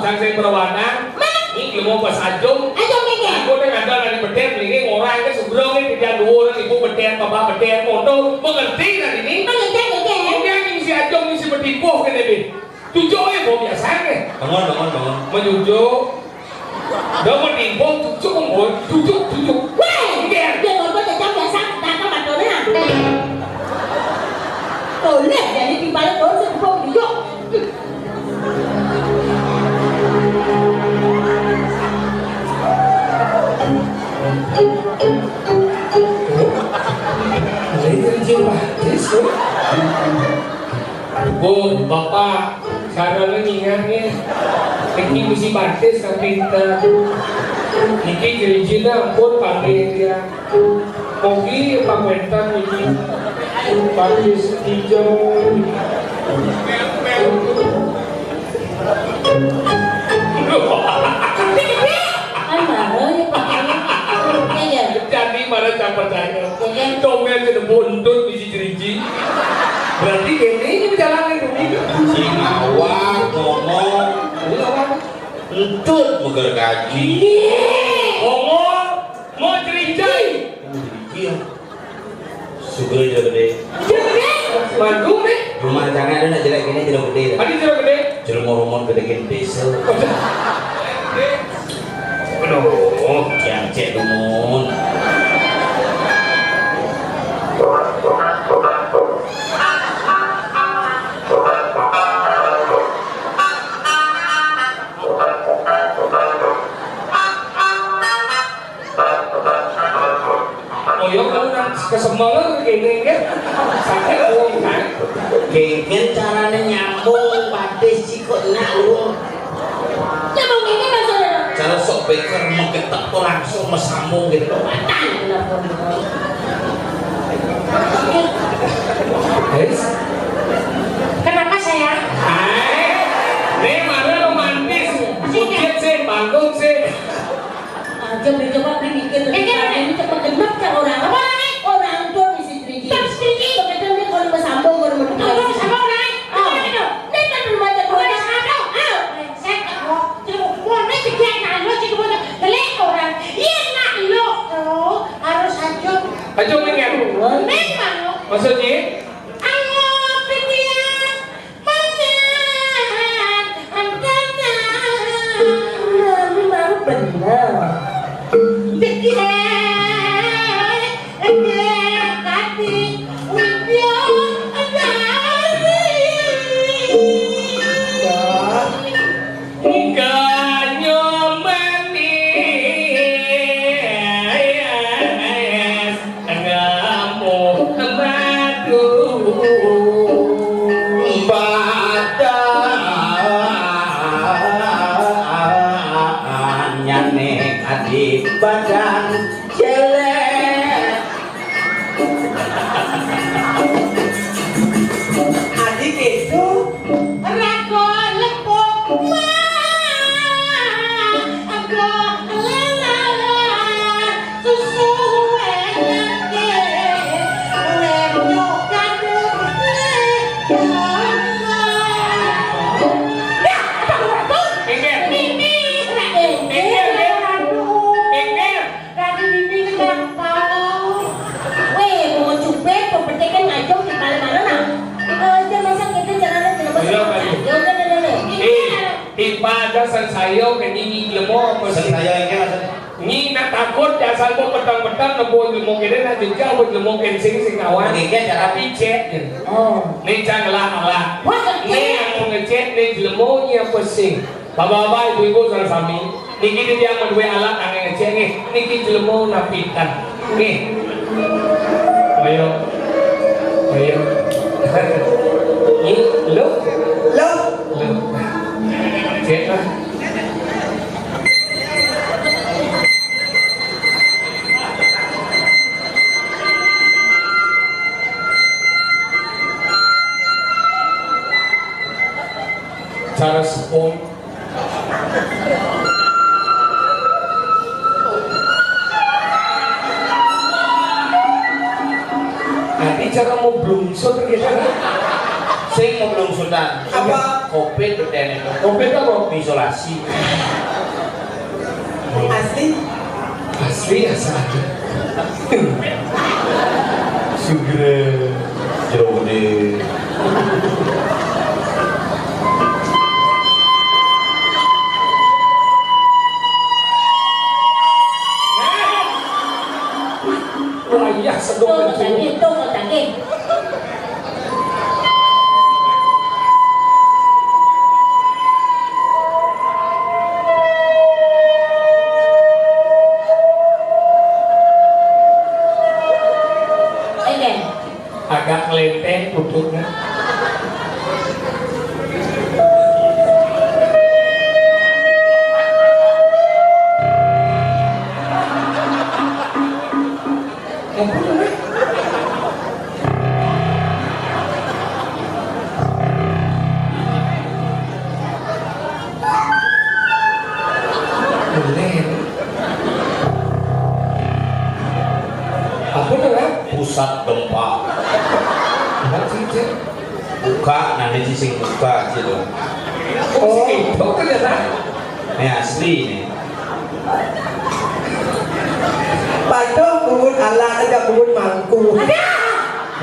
Sang perawanan, ini ilmu pas ajung. Ajung ini. Aku dah ada dari beden, ini orang ke seberang ini tidak dua orang ibu beden, bapak beden, motor, mengerti kan ini? Mengerti. Kemudian ini si ajung ini si bertipuh kan ini. Tujuhnya mau biasa kan? bangun Menujuk, dah bertipuh, tujuh. Weh, dia ngomong jam biasa, datang matanya. Boleh jadi di balik dosa kau dijuk. Bu, bapak, sekarang ingatnya, ini mesti batis kan pintar. Ini gereja pun pakai dia. Kopi pamentan ini, batis hijau. Jadi mana tak percaya? Domel kena buntut di jeruji. Berarti ini berjalan ini. si ngawak ngomong entut menggergaji Ngomong, mau cerijai. iya sugar aja gede Mandu nih. rumah jangan ada nak jelek gini tidak gede Tadi jeruk gede. jeruk moromon gede desa Aduh, yang cek dumun Oyok kamu nang kesemalan gini kan? Sakit uang kan? kengken caranya nyambung batis cikoknya lu Nyambung ini maksudnya. cara sok beker mengetak tuh langsung mesambung gitu Guys, Kenapa saya? ini mana romantis? Bukit sih, panggung sih. Jom dicoba beli dikit. Ini cepat genap kan orang. Apa nih? Orang tuh misi triki. Begitu dia kalau bersambung baru berdua. Kalau bersambung naik. Oh, itu. Ini kan berbaca dua satu. Saya kalau cuma nih pikir nalo sih kemudian beli orang. Iya nak lo. Harus ajung. Ajung ini kan? Memang. Maksudnya? Ayo pikir. pada sensayo ke nyi lemo Sen saya ini maksudnya. nyi nak takut dasar kau petang-petang nabo lemo kene nak jengkau buat lemo sing kawan Ini kan cara picet Oh. ni janganlah Allah Wah, ni yang ngecet ni lemo nya pesing bapak-bapak ibu-ibu saudara sami niki dia menduwe alat yang ngecet niki lemo napitan nih ayo ini lo cek lah cara sepon nanti cara mau belum terkira Sing mau belum sultan. Apa? Covid berdene itu. kompet apa? Isolasi. Asli? Asli asal aja Segera jero gede. wah iya sedang Tunggu mencium tadi, tunggu tadi. Oke. agak ngelenteng tutupnya apa tuh Pusat gempa. Buka nanti sing buka gitu. oh itu ternyata Ini asli nih. Patung bungut alat ada bungut mangku.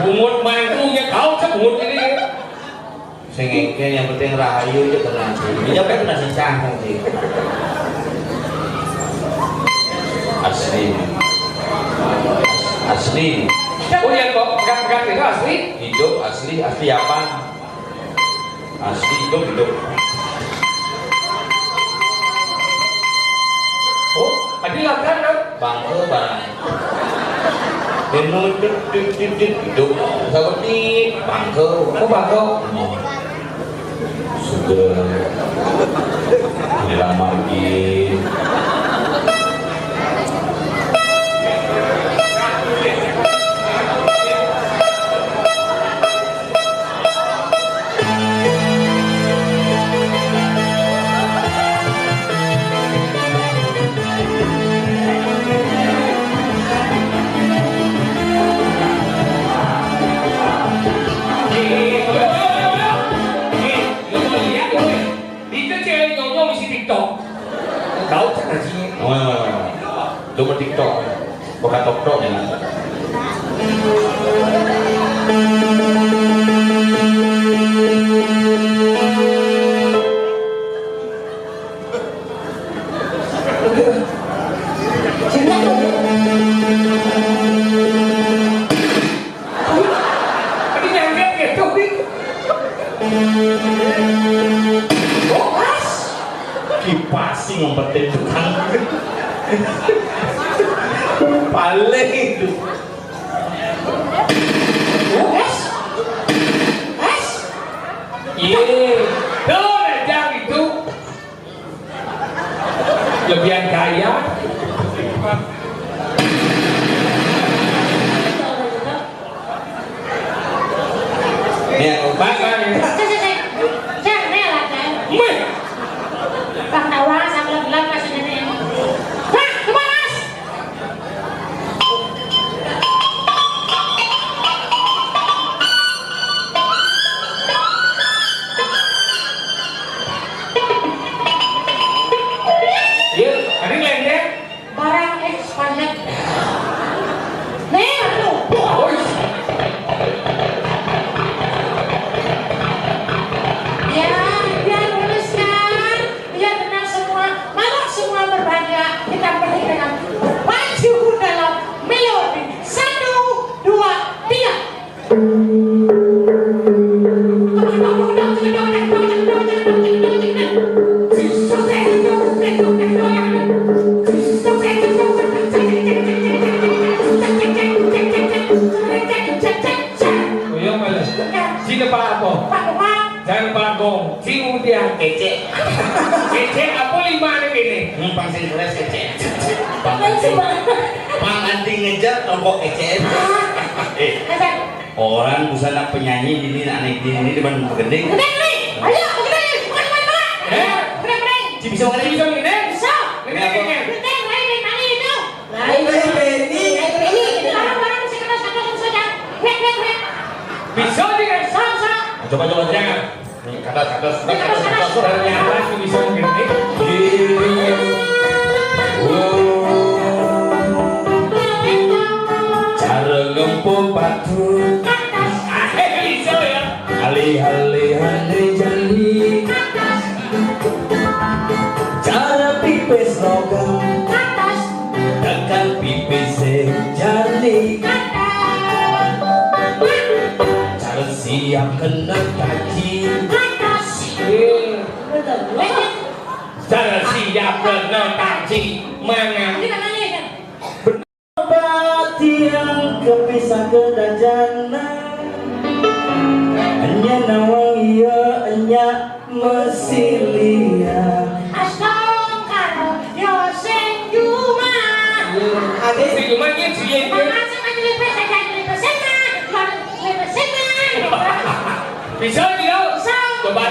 bungut mangkunya kau sebut ini Sing engke yang penting rahayu aja kena. Ini kan kena sing cangkong sih. Asli. Asli. oh yang kok pegang-pegang itu asli Hidup asli apa? Asli hidup. oh tadi lakukan kan Bangke barang. Hidup seperti bangke. oh bangkau Sudah dilamar lagi. Tahu tak sih? Lu mau TikTok, bukan TikTok ya. Tadi nyangkut gitu nih. Kipas sih ngumpetin tukang. Paling itu. Iya, tuh yang itu lebihan kaya. Nih aku Bahkan Meh, iya, tadi lendek. Sino pa ako? Jangan bagong. Sino dia? Kece. Kece apa lima nih ini? Numpang singkres kece. Apa sih, Bang? Panganting ngejar tombok kece. Orang busana penyanyi di ini di Bandung Gending. Gendeng nih. Ayo, gendeng. Bukan main-main. Gendeng. Bisa ngerti? Bisa ini? Bisa. Gendeng. Gendeng, main tadi itu. Benny. Barang-barang bisa kena satu saja. Wek. Bisa juga. Bisa. Coba jangan. Kata Ternyata si bisa gendeng. Cara ngempuk batu. Bisa ya. Hali jali. Cara pipis logam. Tekan pipis jali. Cara siap kena kaki. Cara siap kena kaji. Mana? Bati yang kepisah ke dajana. Anya nawang iya anya mesilia. Adik. Si cuma ini sih. Bisa tidak? Coba.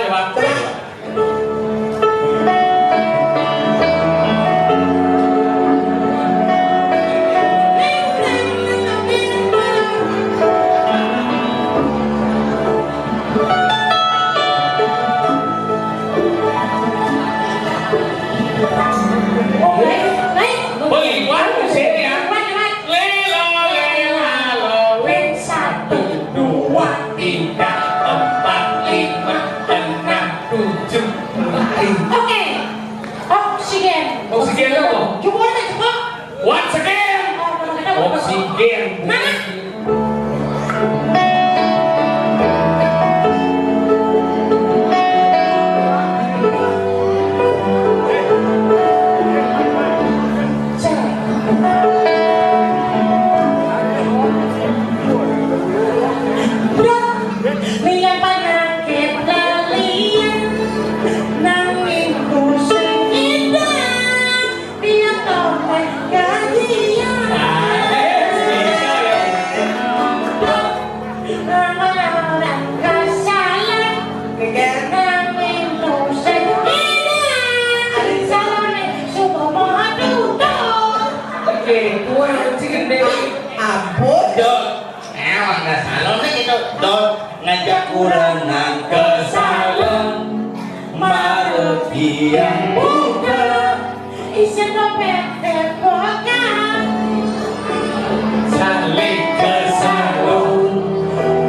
Beriwan sini ya. Lelo. 1, 2, 3, 4, 5, 6, 7. Oke. Oksigen. Oksigen apa? Coba coba. Once again. Oksigen. Mana? Minyak penyakit lalian nanging pusing indah dia toleh gajian orang kesalah nanging pusing indah salahnya suka mau Oke, buat si gendeng. Ampun. Dok, emang nggak salon gitu. Dok, ngajak kurangan ke salon. Marepi yang buka. isi dompet tepokan Saling ke salon.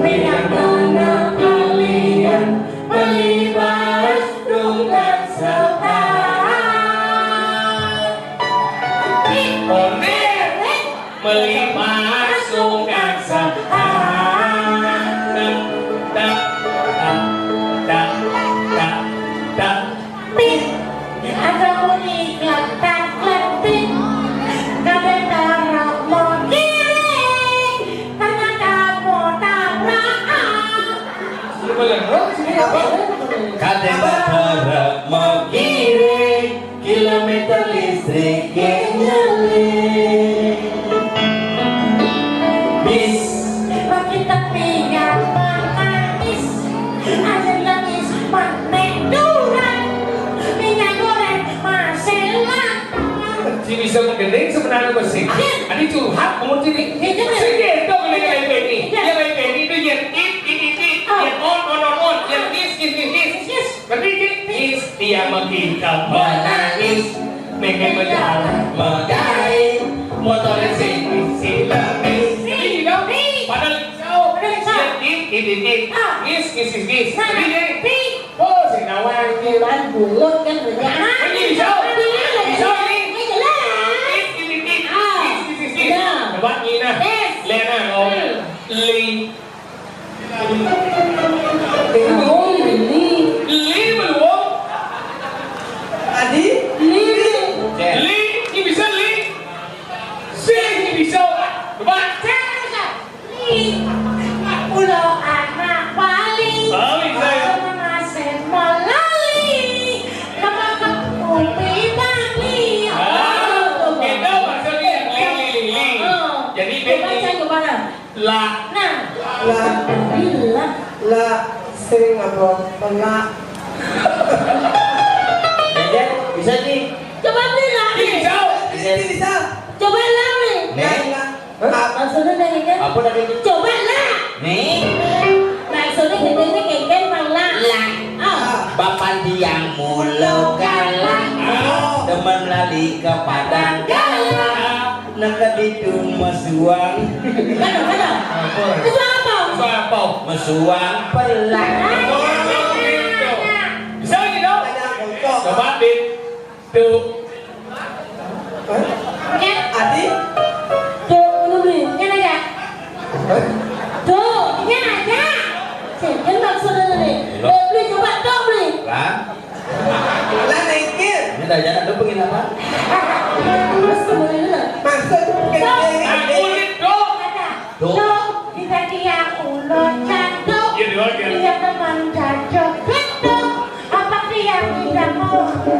minyak mana kalian beli balas dengan setan Oner melipat sungai sehat. Pin, ada unik letak letik kadang taruh mau kiri ternyata mau tabrakan Kadang berharap mau kiri. Kilometer listrik nyali. Bis. makin tepi yang manis ada langis panen durian minyak goreng masih lama Si bisa menggendeng sebenarnya bersih. Ini curhat umur sini. Itu kan? Sedih dong dengan Benny. Dia lain Benny itu yang yang on, yang is. Berarti is dia mengingat menangis, pengen berjalan Megai. motor sini lemis. Ini dong. Padahal jauh. Ini is. Jadi oh si nawang ini. bulan bulut kan banyak Ini bisa ini. Coba Nina, Lena, Li, Oh, ini. Li belum. Adi, Li, ini bisa li. Si, ini bisa. Coba. Pulau anak paling. Paling saya. Mengasih melali. Nama kepupi bali. Itu maksudnya li. Jadi Coba beda. saya kemana? La. Nah, la, bila. la, sering apa? Pelak. Deden, bisa nih. Coba bila. Ini bisa. Ini bisa. Coba lah nih. Nih, Maksudnya dari kan? apa dari itu? Coba lah. Nih, Maksudnya kita ini keken bang lah. Oh. bapak diang mulu galak, teman lali ke padang galak, nak itu mesuang, Mana? Itu apa? Apa? mesuang pelak. Bisa gitu? Ada kongkong. Coba Dit. Tuh. Kan? Adi, Tuh, lu beli. Kan ada? Tuh, kan ada. Kan maksudnya nih. Beli coba dong beli. Lah, la naikin. ini dah jangan ada penginapan. Terus kembali dulu. Maksud Aku Dit dong. Tuh, kita dia ulo cantik. Iya, dua, iya. Dia teman cacok. Betul. Apa dia tidak mau? Apa?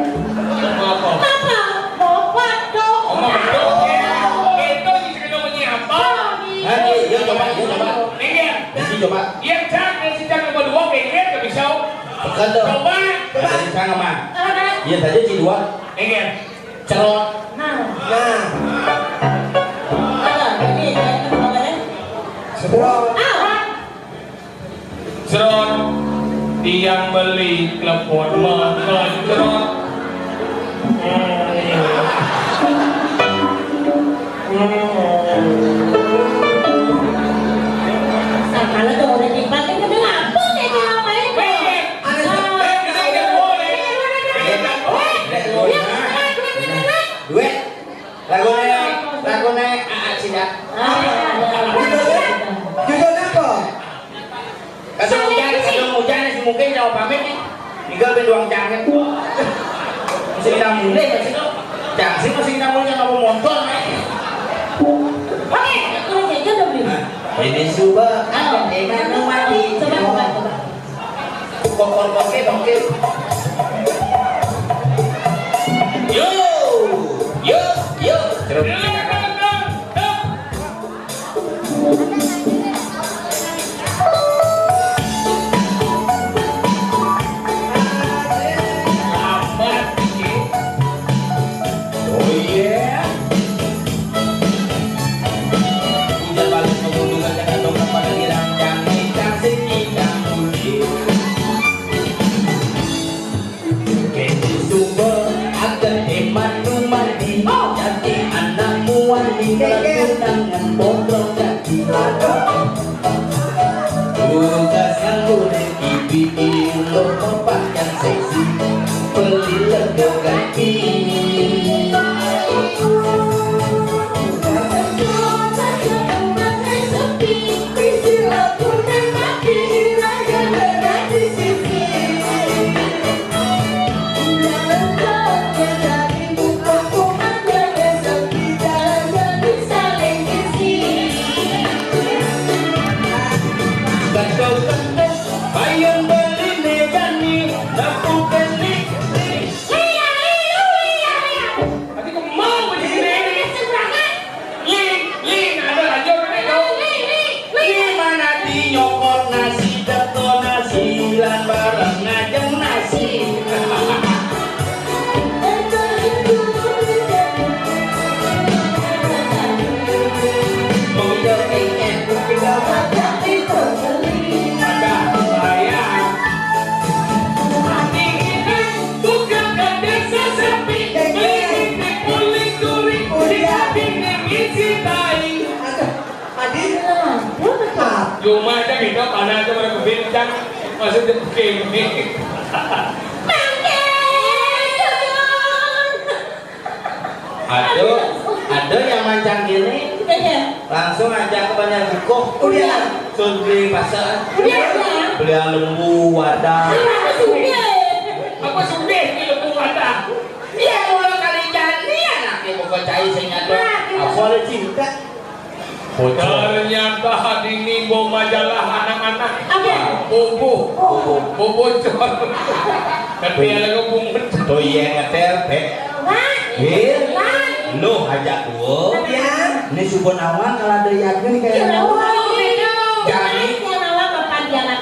Apa? Mau foto. Omong betul. Itu yang kita menyiapa. Nanti, yuk coba. Ini ya. Mesti coba. Yang jangan si jangan berdua pengen ke bisa. Tekan tuh. Coba. Dari sana mah. Ada. Iya saja si dua. Ini ya. Cerot. Nah, Nah, ada. Ini saya kembali. sedot. Ah, Serot. Tiang beli klepon makan serot. sama lah tuh udah dipakai ke apa kayak apa itu? Pengen. Pengen boleh. Duit. Lagu naik. Sidak. Judul apa? Kasih hujan si mungkin jawab pamit nih. Tinggal beduang jangan. Masih kita mulai masih tuh. Jangan masih kita mulai nggak mau motor nih. Oke, itu aja udah beli. Ini suba ada dengan mati. Coba. Oke. Yo. Terus. Oh yeah. Hujan balik mengunduhkan kata kepada girang yang dikasih kita muli. Kini sumber akan hemat mati. Jadi anak muali dengan bodoh jadi tugas yang boleh dibikin lo tempat yang seksi. Beli lega ganti. Bayang beli negani, dapur beli. Tapi kau mau begini ini? Lin, ada lanjut kan itu? Gimana di nyokot nasi, deto nasi, lan bareng ngajeng nasi. Mau jadikan tinggal ada itu beli. Agak bayar. Bukan desa sepi, beli kulit duri, dikabin ngisi tai. Adi, Cuma aja kita panas aja mereka bincang masuk ke game. Ada yang mancang gini, langsung ajak ke banyak buku. udah. Sundri pasar. Biasa. Beli lembu wadah. Apa sudah? Apa sudah ni lembu wadah? Iya orang kali jadi anaknya mau percaya saya nyata. Apa ada cinta? Ternyata hari ini bawa majalah anak-anak. Apa? Bobo. Bobo cor. Tapi ada kebung. Tuh iya ngeter pe. Wah. Lo ajak gua. Ya. Ini subon awal kalau ada yakin kayak. Jadi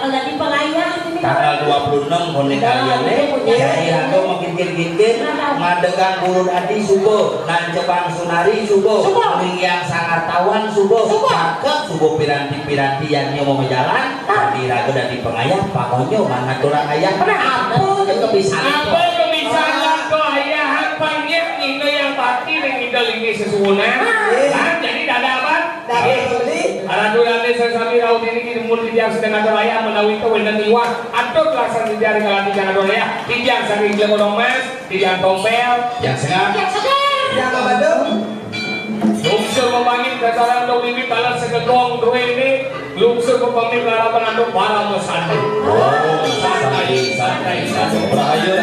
kalau di pengayah ini Tanggal 26 konek kalian jadi aku makin gigit ngadegan burun adi subuh nan jepang sunari subuh kuning yang sangat tawan subuh cakep subuh piranti-piranti yang mau jalan tadi ragu dan di pengayah pakonyo mana turang ayah apa yang kebiasaan Apa kemisalan ko ayahan panggil ini yang pati yang kita lagi sesuatu. Jadi dada apa? Dada beli. Araturan desa sami raut ini kita mulai dia sedang ada raya menawi itu wenda niwa atau kelasan sejarah kalau tidak ada raya tidak sering jelek mas tidak tombel yang sengat Yang apa tuh? luksur membangun kejaran dong ini talan segedong dua ini luksur membangun larapan ando para mesande santai santai santai berayu